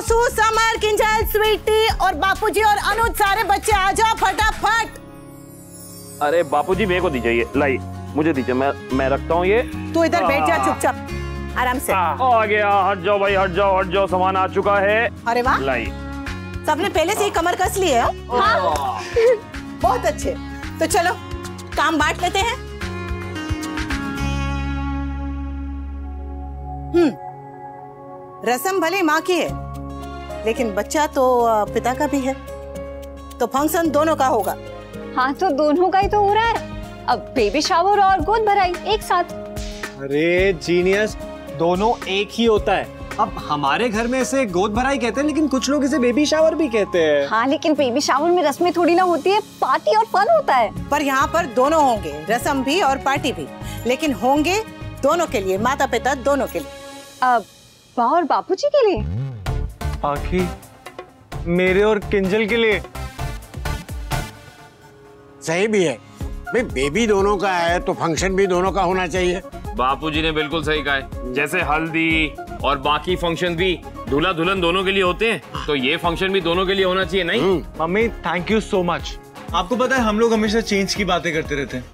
तोसू, summer, Kinjal, Sweety और बापूजी और अनुज, सारे बच्चे आ जाओ फटाफट। अरे बापूजी मेरे को दीजिए, ये लाई मुझे दीजिए, मैं रखता हूँ ये। तू इधर बैठ जा चुपचाप, आराम से। आ गया, हट जाओ भाई, हट जाओ, सामान आ चुका है। अरे वाह, लाई सबने पहले से ही कमर कस ली है। हाँ। बहुत अच्छे, तो चलो काम बांट लेते हैं। रस्म भले माँ की है, लेकिन बच्चा तो पिता का भी है, तो फंक्शन दोनों का होगा। हाँ तो दोनों का ही तो हो रहा है, अब बेबी शावर और गोद भराई एक साथ। अरे जीनियस, दोनों एक ही होता है। अब हमारे घर में इसे गोद भराई कहते हैं, लेकिन कुछ लोग इसे बेबी शावर भी कहते हैं। हाँ लेकिन बेबी शावर में रस्में थोड़ी ना होती है, पार्टी और फन होता है। पर यहाँ पर दोनों होंगे, रस्म भी और पार्टी भी, लेकिन होंगे दोनों के लिए, माता पिता दोनों के लिए। माँ और बापूजी के लिए? आखिर मेरे और किंजल के लिए। सही भी है भाई, बेबी दोनों का है तो फंक्शन भी दोनों का होना चाहिए। बापूजी ने बिल्कुल सही कहा है, जैसे हल्दी और बाकी फंक्शन भी दूल्हा दुल्हन दोनों के लिए होते हैं, तो ये फंक्शन भी दोनों के लिए होना चाहिए। नहीं mummy, thank you so much. आपको पता है हम लोग हमेशा चेंज की बातें करते रहते हैं,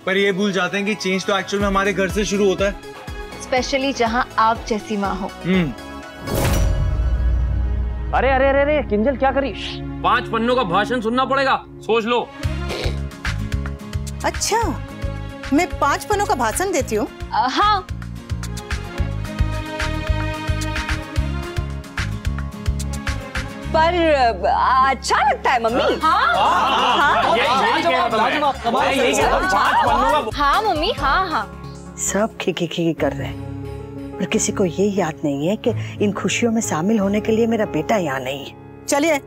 पर ये भूल जाते हैं कि चेंज तो एक्चुअल में हमारे घर से शुरू होता है, स्पेशली जहाँ आप जैसी माँ हो। अरे अरे अरे अरे किंजल क्या करी, 5 पन्नों का भाषण सुनना पड़ेगा, सोच लो। अच्छा, मैं 5 पन्नों का भाषण देती हूँ? हाँ। पर अच्छा लगता है मम्मी। हाँ मम्मी, हाँ। सब खिकी कर रहे हैं, पर किसी को ये याद नहीं है कि इन खुशियों में शामिल होने के लिए मेरा बेटा यहाँ नहीं है। चलिए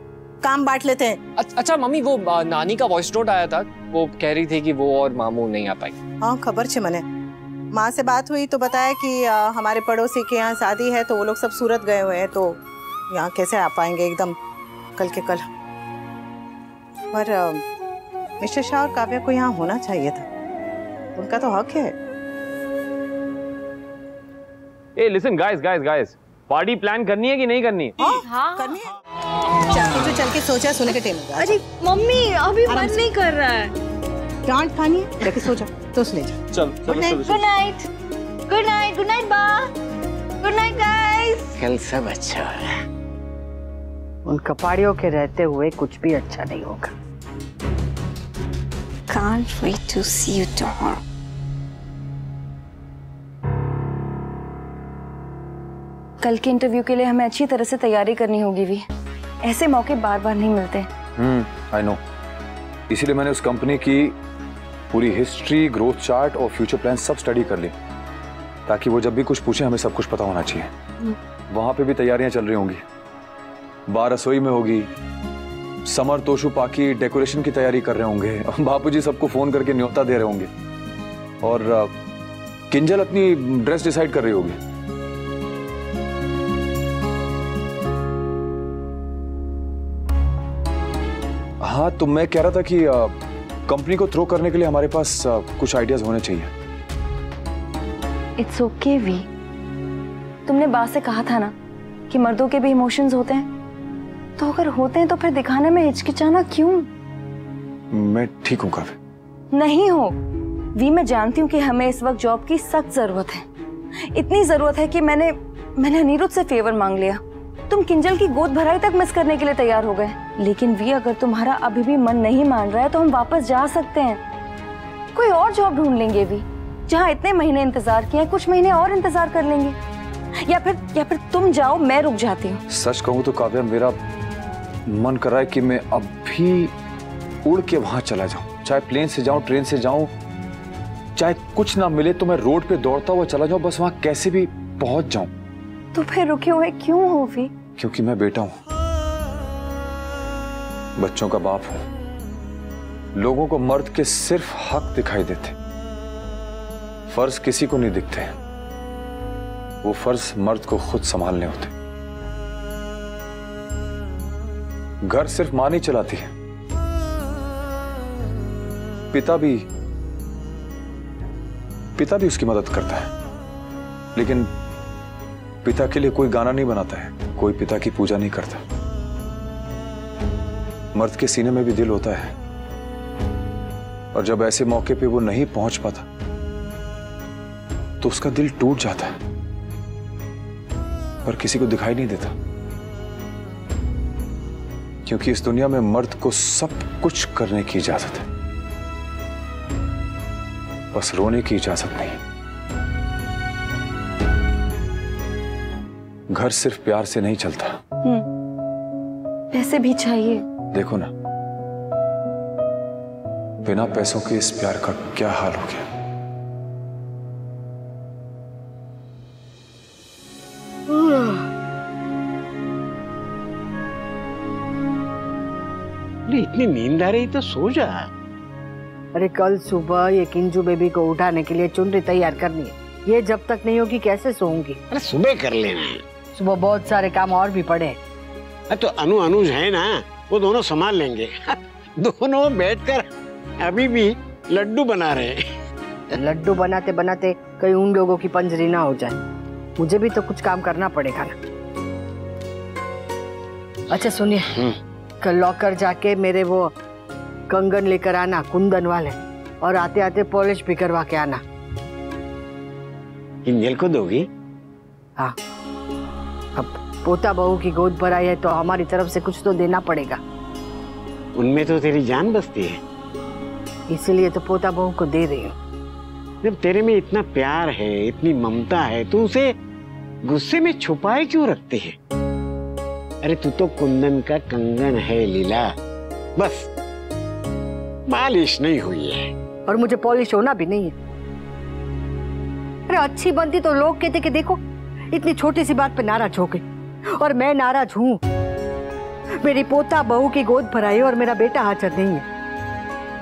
काम बांट लेते हैं। अच्छा मम्मी, वो नानी का वॉइस नोट आया था, वो कह रही थी कि वो और मामू नहीं आ पाई। हाँ खबर छे मने, माँ से बात हुई तो बताया कि हमारे पड़ोसी के यहाँ शादी है, तो वो लोग सब सूरत गए हुए हैं, तो यहाँ कैसे आ पाएंगे एकदम कल के कल। पर मिस्टर शाह और काव्या को यहाँ होना चाहिए था, उनका तो हक है। ए लिसन गाइस, पार्टी प्लान करनी है कि नहीं करनी? हाँ करनी है। चल चल के सोचा, सुने के टाइम। अरे मम्मी अभी मन नहीं कर रहा है। डांट खानी है, लेके सो जा, तो ले जा। चल गुड नाइट बा, गुड नाइट गाइस। कल सब अच्छा है। उन कपाड़ियों के रहते हुए कुछ भी अच्छा नहीं होगा। Can't wait to see you tomorrow. कल के इंटरव्यू के लिए हमें अच्छी तरह से तैयारी करनी होगी भी, ऐसे मौके बार बार नहीं मिलते। आई नो, इसीलिए मैंने उस कंपनी की पूरी हिस्ट्री, ग्रोथ चार्ट और फ्यूचर प्लान सब स्टडी कर ली, ताकि वो जब भी कुछ पूछे हमें सब कुछ पता होना चाहिए। वहां पे भी तैयारियां चल रही होंगी, बाहर रसोई में होगी, समर तोशु पाकी डेकोरेशन की तैयारी कर रहे होंगे, बापूजी सबको फोन करके न्योता दे रहे होंगे, और किंजल अपनी ड्रेस डिसाइड कर रही होगी। हाँ, तो मैं कह रहा था कि कंपनी को थ्रो करने के लिए हमारे पास कुछ आइडियाज होने चाहिए। इट्स ओके वी, तुमने बात से कहा था ना कि मर्दों के भी इमोशंस होते हैं, तो अगर होते हैं तो फिर दिखाने में हिचकिचाना क्यों? मैं ठीक हूँ काव्या। नहीं हो वी, मैं जानती हूँ कि हमें इस वक्त जॉब की सख्त जरूरत है, इतनी जरूरत है कि मैंने अनिरुद्ध से फेवर मांग लिया। तुम किंजल की गोद भराई तक मिस करने के लिए तैयार हो गए, लेकिन वी अगर तुम्हारा अभी भी मन नहीं मान रहा है तो हम वापस जा सकते हैं, कोई और जॉब ढूंढ लेंगे वी, जहाँ इतने महीने इंतजार किए, कुछ महीने और इंतजार कर लेंगे, या फिर तुम जाओ, मैं रुक जाती हूँ। सच कहूँ तो काव्या, मेरा मन कर रहा है कि मैं अभी उड़ के वहां चला जाऊं, चाहे प्लेन से जाऊं, ट्रेन से जाऊं, चाहे कुछ ना मिले तो मैं रोड पे दौड़ता हुआ चला जाऊं, बस वहां कैसे भी पहुंच जाऊं। तो फिर रुके हुए क्यों हो वी? क्योंकि मैं बेटा हूं, बच्चों का बाप हूं। लोगों को मर्द के सिर्फ हक दिखाई देते, फर्ज किसी को नहीं दिखते, वो फर्ज मर्द को खुद संभालने होते। घर सिर्फ मां नहीं चलाती है, पिता भी उसकी मदद करता है, लेकिन पिता के लिए कोई गाना नहीं बनाता है, कोई पिता की पूजा नहीं करता। मर्द के सीने में भी दिल होता है, और जब ऐसे मौके पे वो नहीं पहुंच पाता तो उसका दिल टूट जाता है, पर किसी को दिखाई नहीं देता, क्योंकि इस दुनिया में मर्द को सब कुछ करने की इजाजत है, बस रोने की इजाजत नहीं। घर सिर्फ प्यार से नहीं चलता। पैसे भी चाहिए। देखो ना, बिना पैसों के इस प्यार का क्या हाल हो गया। इतनी नींद आ रही तो सो जा। अरे कल सुबह ये किंजू बेबी को उठाने के लिए चुनरी तैयार करनी है, ये जब तक नहीं होगी कैसे सोऊंगी। अरे सुबह कर लेना। सुबह बहुत सारे काम और भी पड़े। अरे तो अनुज है ना, वो दोनों संभाल लेंगे। दोनों बैठकर अभी भी लड्डू बना रहे हैं। लड्डू बनाते बनाते कहीं उन लोगों की पंजरी ना हो जाए, मुझे भी तो कुछ काम करना पड़ेगा ना। अच्छा सुनिए, कल लॉकर जाके मेरे वो कंगन लेकर आना, कुंदन वाले, और आते आते पॉलिश भी करवा के आना। किंजल को दोगी? हाँ, अब पोता बहू की गोद पर आई है तो हमारी तरफ से कुछ तो देना पड़ेगा। उनमें तो तेरी जान बसती है, इसीलिए तो पोता बहू को दे रही हूँ। जब तेरे में इतना प्यार है, इतनी ममता है, तो उसे गुस्से में छुपाए क्यों रखते है? अरे तू तो कुंदन का कंगन है लीला, बस मालिश नहीं हुई है। और मुझे पॉलिश होना भी नहीं है। अरे अच्छी बनती तो लोग कहते कि देखो इतनी छोटी सी बात पे नाराज हो गई, और मैं नाराज हूँ। मेरी पोता बहू की गोद भराई और मेरा बेटा हाजिर नहीं है।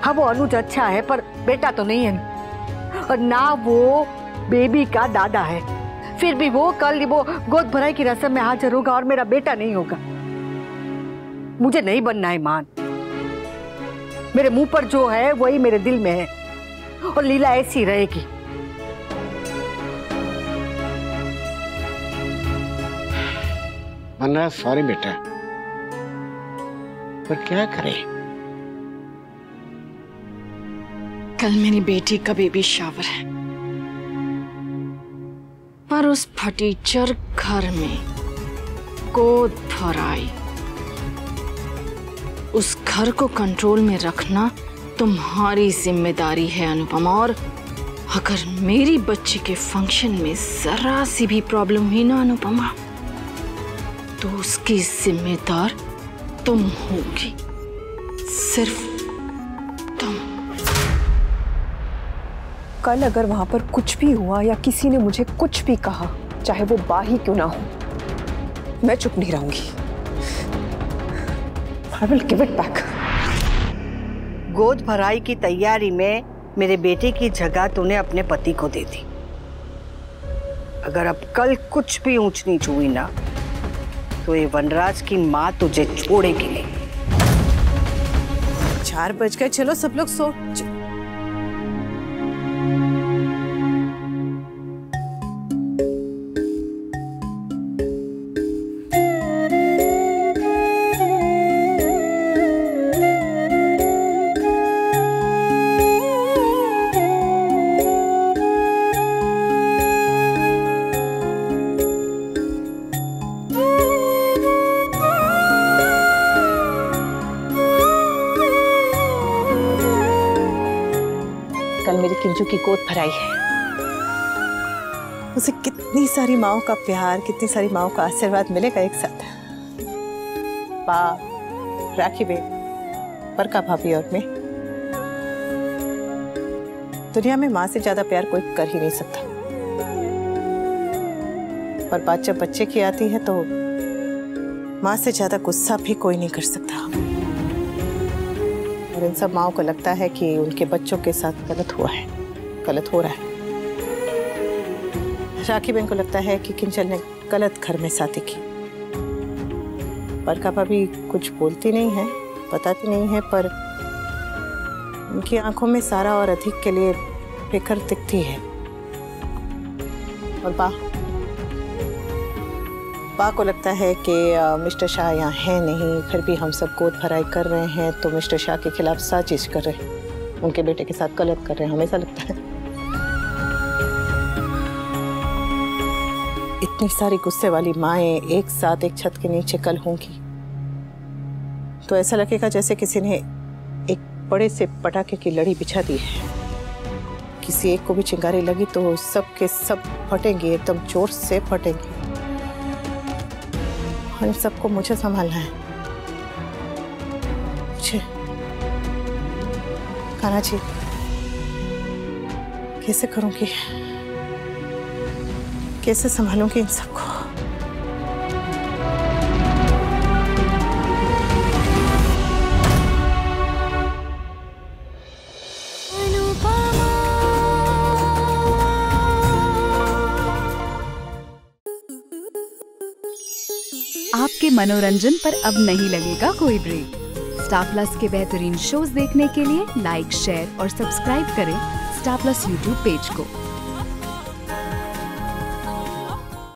हाँ वो अनुज अच्छा है, पर बेटा तो नहीं है ना, और ना वो बेबी का दादा है। फिर भी वो कल वो गोद भराई की रस्म में हाजिर होगा और मेरा बेटा नहीं होगा। मुझे नहीं बनना है मान। मेरे मुंह पर जो है वही मेरे दिल में है, और लीला ऐसी रहेगी। मन रहा सॉरी बेटा, पर क्या करें? कल मेरी बेटी का बेबी शावर है, पर उस फटीचर घर में गोद भराई, उस घर को कंट्रोल में रखना तुम्हारी जिम्मेदारी है अनुपमा। और अगर मेरी बच्ची के फंक्शन में जरा सी भी प्रॉब्लम हुई ना अनुपमा, तो उसकी जिम्मेदार तुम होगी, सिर्फ तुम। कल अगर वहां पर कुछ भी हुआ या किसी ने मुझे कुछ भी कहा, चाहे वो बा ही क्यों ना हो, मैं चुप नहीं रहूंगी। I will give it back. गोद भराई की तैयारी में मेरे बेटे की जगह तूने अपने पति को दे दी। अगर अब कल कुछ भी ऊंच नीच हुई ना, तो ये वनराज की माँ तुझे छोड़ेगी नहीं। 4 बज गए, चलो सब लोग सो। कल मेरी किंजू की गोद भराई है। उसे कितनी सारी माओं का प्यार, कितनी सारी माओं का आशीर्वाद मिलेगा एक साथ। बा, राखी बे, परका भाभी और मैं। दुनिया में माँ से ज्यादा प्यार कोई कर ही नहीं सकता, पर बात जब बच्चे की आती है तो माँ से ज्यादा गुस्सा भी कोई नहीं कर सकता। और इन सब माओं को लगता है कि उनके बच्चों के साथ गलत हुआ है, गलत हो रहा है। राखी बहन को लगता है कि किंजल ने गलत घर में शादी की। परका भाभी कुछ बोलती नहीं है, बताती नहीं है, पर उनकी आंखों में सारा और अधिक के लिए फिक्र दिखती है। और बा को लगता है कि मिस्टर शाह यहाँ है नहीं, फिर भी हम सब गोद भराई कर रहे हैं तो मिस्टर शाह के खिलाफ साजिश कर रहे हैं, उनके बेटे के साथ गलत कर रहे हैं, हमेशा लगता है। इतनी सारी गुस्से वाली माएं एक साथ एक छत के नीचे कल होंगी तो ऐसा लगेगा जैसे किसी ने एक बड़े से पटाखे की लड़ी बिछा दी है। किसी एक को भी चिंगारी लगी तो सब के सब फटेंगी, एकदम जोर से फटेंगी। और इन सबको मुझे संभालना है। मुझे कान्हा जी, कैसे करूंगी, कैसे संभालूंगी इन सबको? आपके मनोरंजन पर अब नहीं लगेगा कोई ब्रेक। स्टार प्लस के बेहतरीन शोज देखने के लिए लाइक, शेयर और सब्सक्राइब करें स्टार प्लस यूट्यूब पेज को।